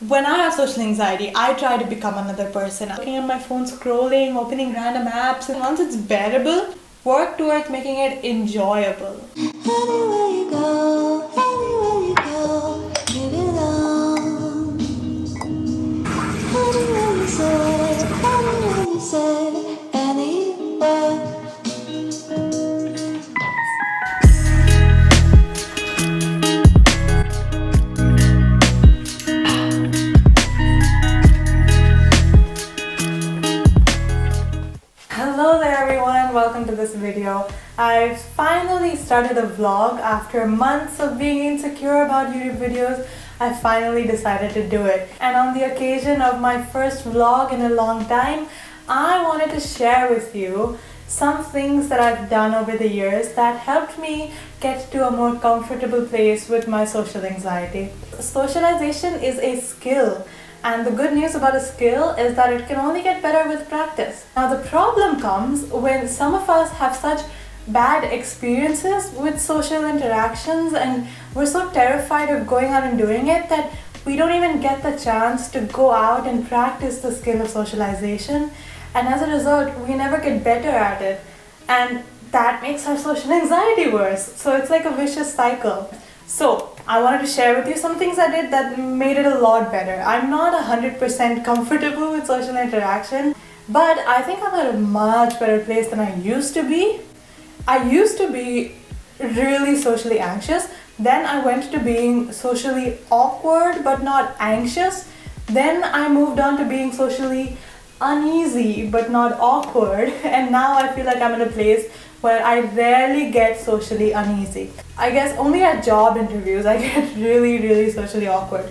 When I have social anxiety, I try to become another person. Looking at my phone, scrolling, opening random apps, and once it's bearable, work towards making it enjoyable. Anywhere you go, you belong. Anywhere you say, anywhere. Hello there everyone, welcome to this video. I finally started a vlog after months of being insecure about YouTube videos. I finally decided to do it. And on the occasion of my first vlog in a long time, I wanted to share with you some things that I've done over the years that helped me get to a more comfortable place with my social anxiety. Socialization is a skill. And the good news about a skill is that it can only get better with practice. Now the problem comes when some of us have such bad experiences with social interactions and we're so terrified of going out and doing it that we don't even get the chance to go out and practice the skill of socialization, and as a result we never get better at it, and that makes our social anxiety worse. So it's like a vicious cycle. So I wanted to share with you some things I did that made it a lot better. I'm not 100% comfortable with social interaction, but I think I'm at a much better place than I used to be. I used to be really socially anxious. Then I went to being socially awkward but not anxious. Then I moved on to being socially uneasy but not awkward. And now I feel like I'm in a place where I rarely get socially uneasy. I guess only at job interviews I get really socially awkward.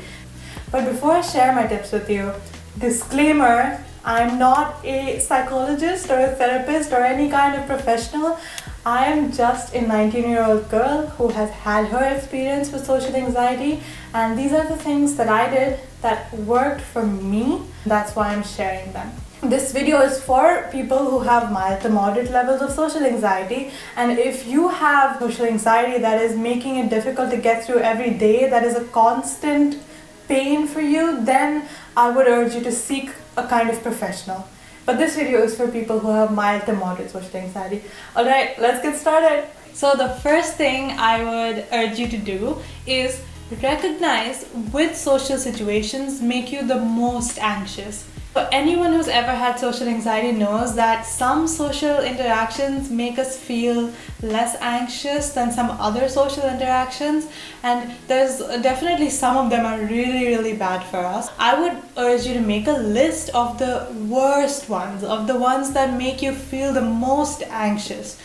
But before I share my tips with you, disclaimer, I'm not a psychologist or a therapist or any kind of professional. I am just a 19-year-old girl who has had her experience with social anxiety, and these are the things that I did that worked for me. That's why I'm sharing them. This video is for people who have mild to moderate levels of social anxiety, and if you have social anxiety that is making it difficult to get through every day, that is a constant pain for you, then I would urge you to seek a kind of professional. But this video is for people who have mild to moderate social anxiety. Alright, let's get started. So the first thing I would urge you to do is recognize which social situations make you the most anxious. So anyone who's ever had social anxiety knows that some social interactions make us feel less anxious than some other social interactions, and there's definitely some of them are really bad for us. I would urge you to make a list of the worst ones, of the ones that make you feel the most anxious.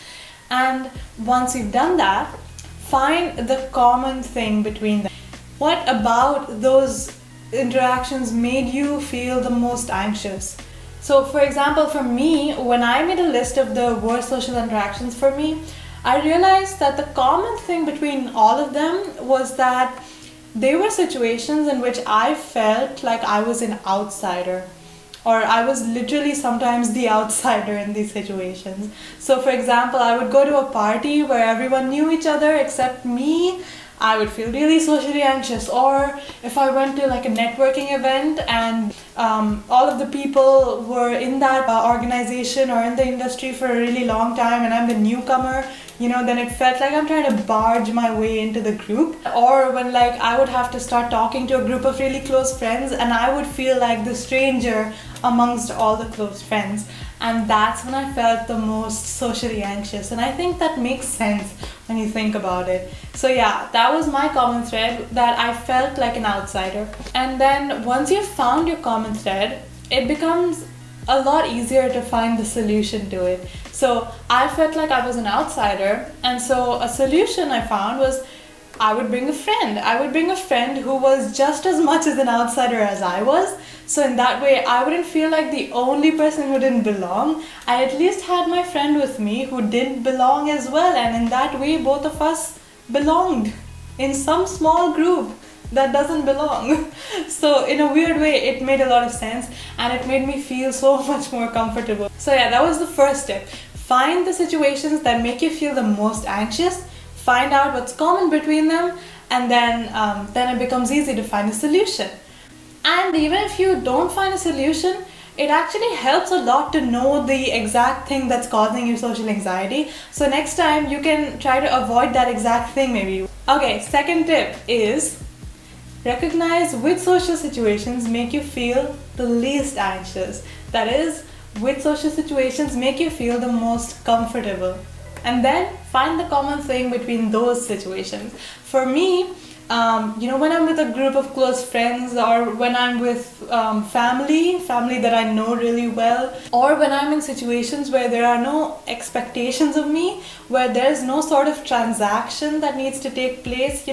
And once you've done that, find the common thing between them. What about those interactions made you feel the most anxious? So for example, for me, when I made a list of the worst social interactions for me, I realized that the common thing between all of them was that they were situations in which I felt like I was an outsider, or I was literally sometimes the outsider in these situations. So for example, I would go to a party where everyone knew each other except me. I would feel really socially anxious. Or if I went to like a networking event and all of the people were in that organization or in the industry for a really long time and I'm the newcomer, then it felt like I'm trying to barge my way into the group. Or when like I would have to start talking to a group of really close friends and I would feel like the stranger amongst all the close friends. And that's when I felt the most socially anxious. And I think that makes sense when you think about it. So yeah, that was my common thread, that I felt like an outsider. And then once you've found your common thread, it becomes a lot easier to find the solution to it. So I felt like I was an outsider, and so a solution I found was I would bring a friend. I would bring a friend who was just as much as an outsider as I was. So in that way, I wouldn't feel like the only person who didn't belong. I at least had my friend with me who didn't belong as well. And in that way, both of us belonged in some small group that doesn't belong. So in a weird way, it made a lot of sense and it made me feel so much more comfortable. So yeah, that was the first tip. Find the situations that make you feel the most anxious, find out what's common between them, and then it becomes easy to find a solution. And even if you don't find a solution, it actually helps a lot to know the exact thing that's causing your social anxiety. So next time you can try to avoid that exact thing maybe. Okay, second tip is recognize which social situations make you feel the least anxious. That is, which social situations make you feel the most comfortable. And then find the common thing between those situations. For me, when I'm with a group of close friends, or when I'm with family that I know really well, or when I'm in situations where there are no expectations of me, where there's no sort of transaction that needs to take place,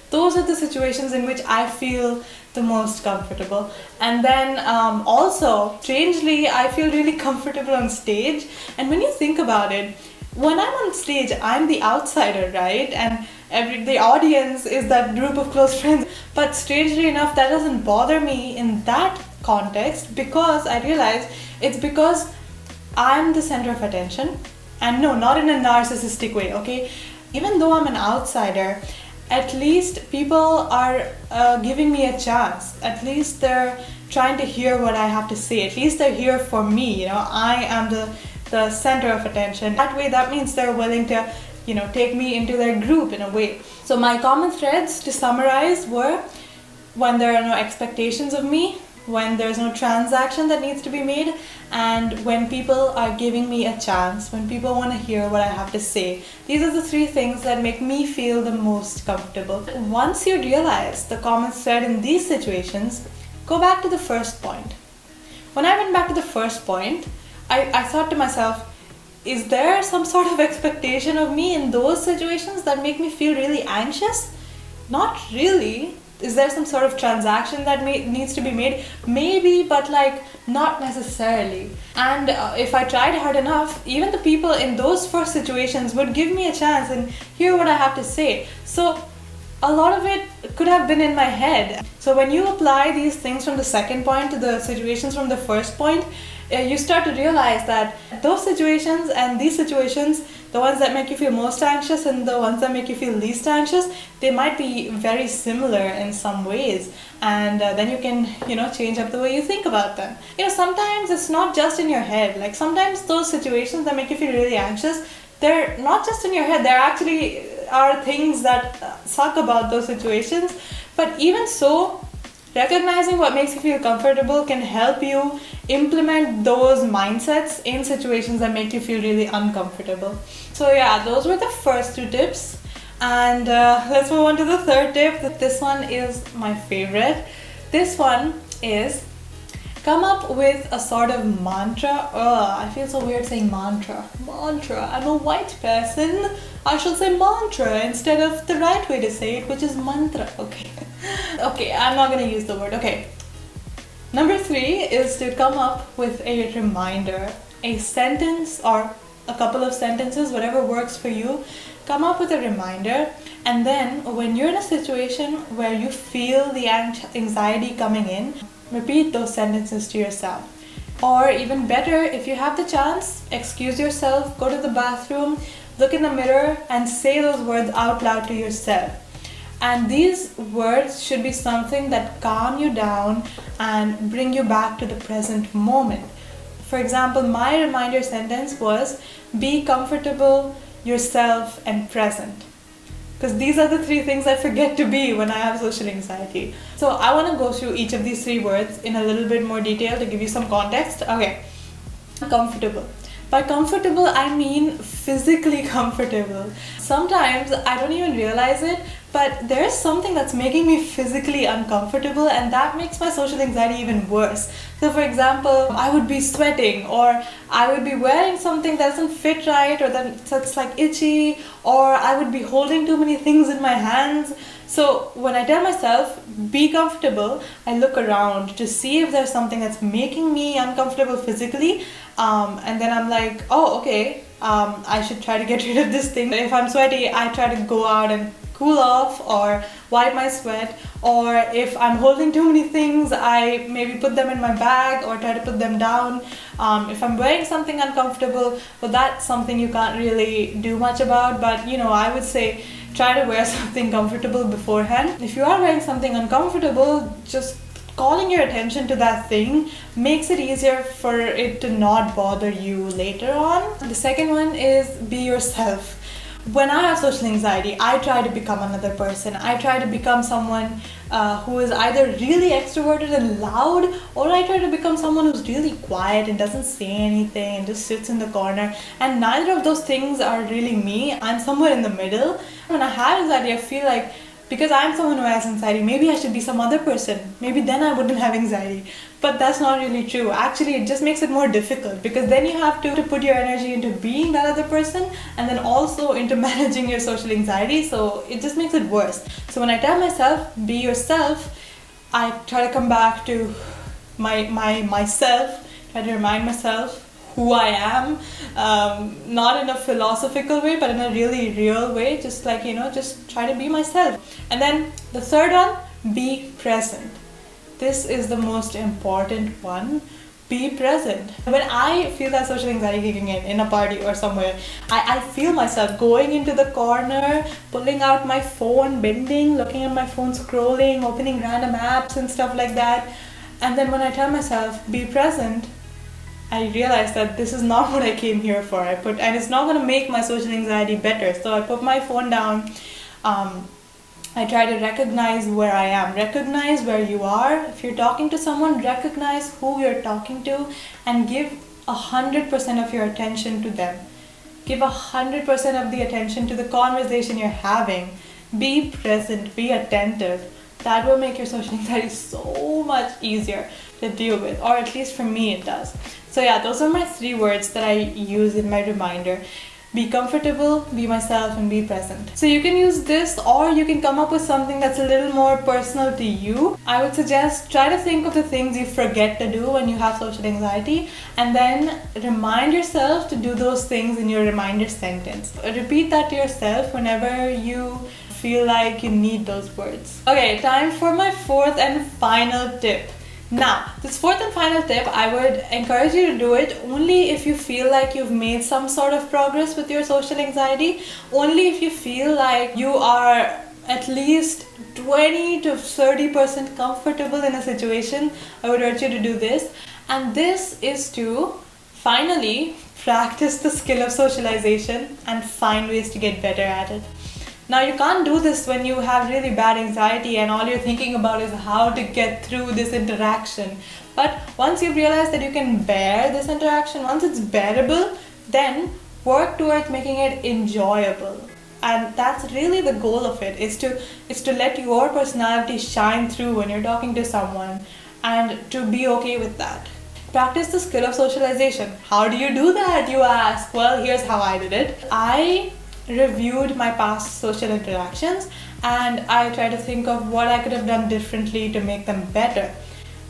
those are the situations in which I feel the most comfortable. And then also, strangely, I feel really comfortable on stage. And when you think about it, when I'm on stage, I'm the outsider, right? And the audience is that group of close friends. But strangely enough, that doesn't bother me in that context, because I realize it's because I'm the center of attention. And no, not in a narcissistic way, okay? Even though I'm an outsider, at least people are giving me a chance. At least they're trying to hear what I have to say. At least they're here for me, I am the center of attention. That way, that means they're willing to take me into their group in a way. So my common threads, to summarize, were when there are no expectations of me, when there's no transaction that needs to be made, and when people are giving me a chance, when people want to hear what I have to say. These are the three things that make me feel the most comfortable. Once you realize the common thread in these situations, go back to the first point. When I went back to the first point, I thought to myself, is there some sort of expectation of me in those situations that make me feel really anxious? Not really. Is there some sort of transaction that needs to be made? Maybe, but not necessarily. And if I tried hard enough, even the people in those first situations would give me a chance and hear what I have to say. So a lot of it could have been in my head. So when you apply these things from the second point to the situations from the first point, you start to realize that those situations and these situations, the ones that make you feel most anxious and the ones that make you feel least anxious, they might be very similar in some ways. And then you can, change up the way you think about them. Sometimes it's not just in your head. Sometimes those situations that make you feel really anxious, they're not just in your head. There actually are things that suck about those situations. But even so, recognizing what makes you feel comfortable can help you implement those mindsets in situations that make you feel really uncomfortable. So yeah, those were the first two tips. And let's move on to the third tip. This one is my favorite. This one is come up with a sort of mantra. I feel so weird saying mantra. Mantra. I'm a white person. I should say mantra instead of the right way to say it, which is mantra. Okay. Okay, I'm not gonna use the word. Okay. Number 3 is to come up with a reminder, a sentence or a couple of sentences, whatever works for you. Come up with a reminder, and then when you're in a situation where you feel the anxiety coming in, repeat those sentences to yourself. Or even better, if you have the chance, excuse yourself, go to the bathroom, look in the mirror and say those words out loud to yourself. And these words should be something that calm you down and bring you back to the present moment. For example, my reminder sentence was, be comfortable, yourself, and present. Because these are the 3 things I forget to be when I have social anxiety. So I want to go through each of these 3 words in a little bit more detail to give you some context. Okay, comfortable. By comfortable, I mean physically comfortable. Sometimes I don't even realize it, but there's something that's making me physically uncomfortable, and that makes my social anxiety even worse. So for example, I would be sweating, or I would be wearing something that doesn't fit right, or that's itchy, or I would be holding too many things in my hands. So when I tell myself, be comfortable, I look around to see if there's something that's making me uncomfortable physically, and then I'm like, oh, okay, I should try to get rid of this thing. If I'm sweaty, I try to go out and cool off or wipe my sweat, or if I'm holding too many things, I maybe put them in my bag or try to put them down. If I'm wearing something uncomfortable, well, that's something you can't really do much about, but I would say try to wear something comfortable beforehand. If you are wearing something uncomfortable, just calling your attention to that thing makes it easier for it to not bother you later on. The second one is be yourself. When I have social anxiety, I try to become another person. I try to become someone who is either really extroverted and loud, or I try to become someone who's really quiet and doesn't say anything and just sits in the corner. And neither of those things are really me. I'm somewhere in the middle. When I have anxiety, I feel like because I'm someone who has anxiety, maybe I should be some other person. Maybe then I wouldn't have anxiety. But that's not really true. Actually, it just makes it more difficult because then you have to put your energy into being that other person and then also into managing your social anxiety. So it just makes it worse. So when I tell myself, be yourself, I try to come back to myself, try to remind myself who I am, not in a philosophical way, but in a really real way, just like, just try to be myself. And then the third one, be present. This is the most important one. Be present. When I feel that social anxiety kicking in a party or somewhere, I feel myself going into the corner, pulling out my phone, bending, looking at my phone, scrolling, opening random apps and stuff like that. And then when I tell myself, be present, I realized that this is not what I came here for. And it's not going to make my social anxiety better. So I put my phone down. I try to recognize where I am. Recognize where you are. If you're talking to someone, recognize who you're talking to and give 100% of your attention to them. Give 100% of the attention to the conversation you're having. Be present. Be attentive. That will make your social anxiety so much easier to deal with, or at least for me it does. So yeah, those are my 3 words that I use in my reminder. Be comfortable, be myself, and be present. So you can use this, or you can come up with something that's a little more personal to you. I would suggest try to think of the things you forget to do when you have social anxiety, and then remind yourself to do those things in your reminder sentence. Repeat that to yourself whenever you feel like you need those words. Okay, time for my 4th and final tip. Now, this 4th and final tip, I would encourage you to do it only if you feel like you've made some sort of progress with your social anxiety. Only if you feel like you are at least 20 to 30% comfortable in a situation, I would urge you to do this. And this is to finally practice the skill of socialization and find ways to get better at it. Now, you can't do this when you have really bad anxiety and all you're thinking about is how to get through this interaction. But once you realize that you can bear this interaction, once it's bearable, then work towards making it enjoyable. And that's really the goal of it, is to let your personality shine through when you're talking to someone and to be okay with that. Practice the skill of socialization. How do you do that, you ask? Well, here's how I did it. I reviewed my past social interactions and I tried to think of what I could have done differently to make them better.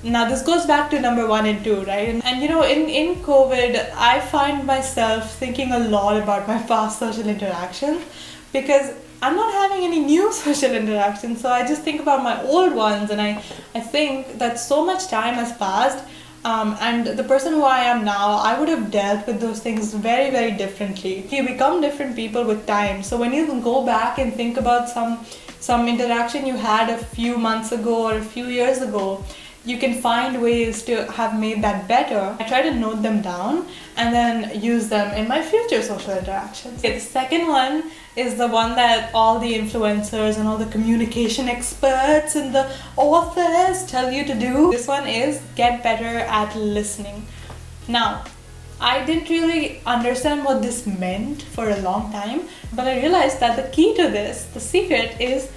Now this goes back to number 1 and 2, right? And in COVID, I find myself thinking a lot about my past social interactions because I'm not having any new social interactions, so I just think about my old ones and I think that so much time has passed. And the person who I am now, I would have dealt with those things very, very differently. You become different people with time. So when you go back and think about some interaction you had a few months ago or a few years ago, you can find ways to have made that better. I try to note them down and then use them in my future social interactions. Okay, the second one is the one that all the influencers and all the communication experts and the authors tell you to do. This one is get better at listening. Now, I didn't really understand what this meant for a long time, but I realized that the key to this, the secret, is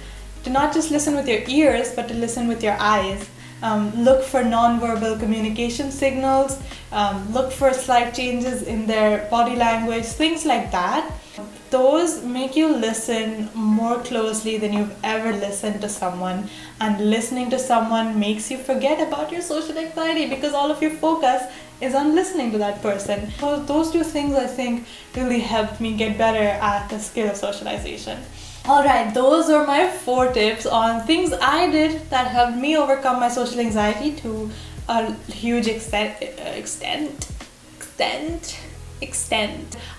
to not just listen with your ears, but to listen with your eyes. Look for non-verbal communication signals, look for slight changes in their body language, things like that. Those make you listen more closely than you've ever listened to someone, and listening to someone makes you forget about your social anxiety because all of your focus is on listening to that person. So those 2 things I think really helped me get better at the skill of socialization. Alright, those are my 4 tips on things I did that helped me overcome my social anxiety to a huge extent.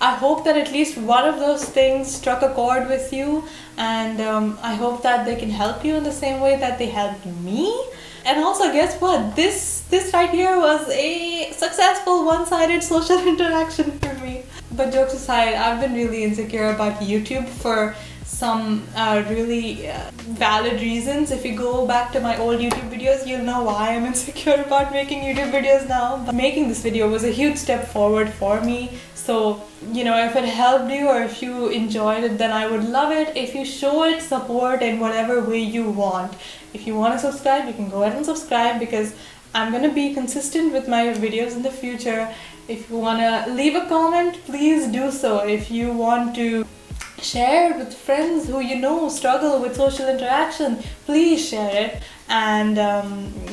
I hope that at least one of those things struck a chord with you, and I hope that they can help you in the same way that they helped me. And also, guess what? This right here was a successful one-sided social interaction for me. But jokes aside, I've been really insecure about YouTube for some really valid reasons. If you go back to my old YouTube videos, you'll know why I'm insecure about making YouTube videos now. But making this video was a huge step forward for me. So, you know, if it helped you or if you enjoyed it, then I would love it if you show it support in whatever way you want. If you want to subscribe, you can go ahead and subscribe, because I'm gonna be consistent with my videos in the future. If you want to leave a comment, please do so. If you want to share it with friends who you know struggle with social interaction, please share it. And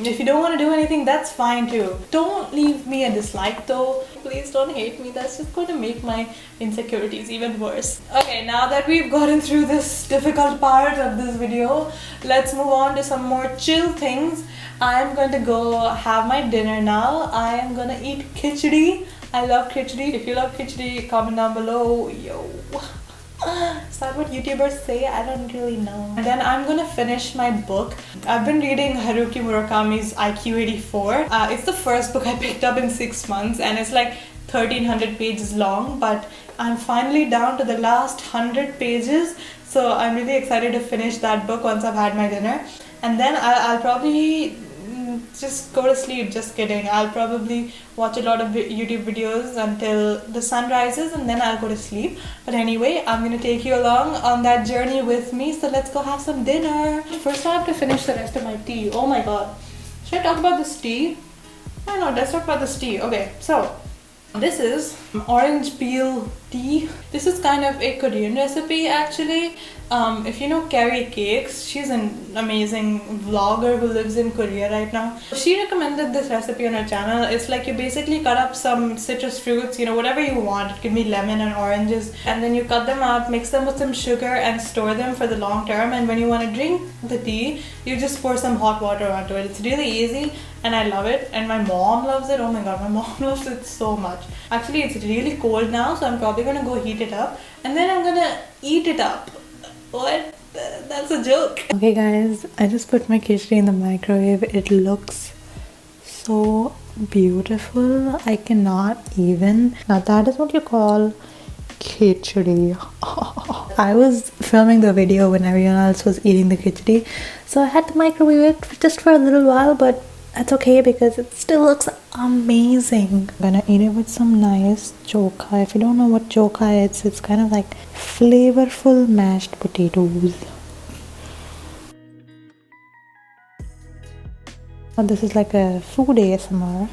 if you don't want to do anything, that's fine too. Don't leave me a dislike though. Please don't hate me. That's just going to make my insecurities even worse. Okay, now that we've gotten through this difficult part of this video, let's move on to some more chill things. I'm going to go have my dinner now. I am gonna eat khichdi. I love khichdi. If you love khichdi, comment down below. Yo. Is that what YouTubers say? I don't really know. And then I'm gonna finish my book. I've been reading Haruki Murakami's IQ 84. It's the first book I picked up in 6 months, and it's like 1300 pages long, but I'm finally down to the last 100 pages. So I'm really excited to finish that book once I've had my dinner. And then I'll probably just go to sleep. Just kidding. I'll probably watch a lot of YouTube videos until the sun rises, and then I'll go to sleep. But anyway, I'm gonna take you along on that journey with me, so let's go have some dinner. First I have to finish the rest of my tea. Oh my god. Should I talk about this tea? I don't know, let's talk about this tea. Okay, so this is orange peel tea. This is kind of a Korean recipe actually. If you know Carrie Cakes, she's an amazing vlogger who lives in Korea right now. She recommended this recipe on her channel. It's like you basically cut up some citrus fruits, you know, whatever you want. It could be lemon and oranges, and then you cut them up, mix them with some sugar, and store them for the long term. And when you want to drink the tea, you just pour some hot water onto it. It's really easy, and I love it. And my mom loves it. Oh my god, my mom loves it so much. Actually, it's really cold now, so I'm probably gonna go heat it up, and then I'm gonna eat it up. What? That's a joke. Okay guys, I just put my khichdi in the microwave. It looks so beautiful. I cannot even. Now that is what you call khichdi. I was filming the video when everyone else was eating the khichdi, so I had to microwave it just for a little while, but that's okay because it still looks amazing. I'm gonna eat it with some nice chokha. If you don't know what chokha is, it's kind of like flavorful mashed potatoes. This is like a food ASMR.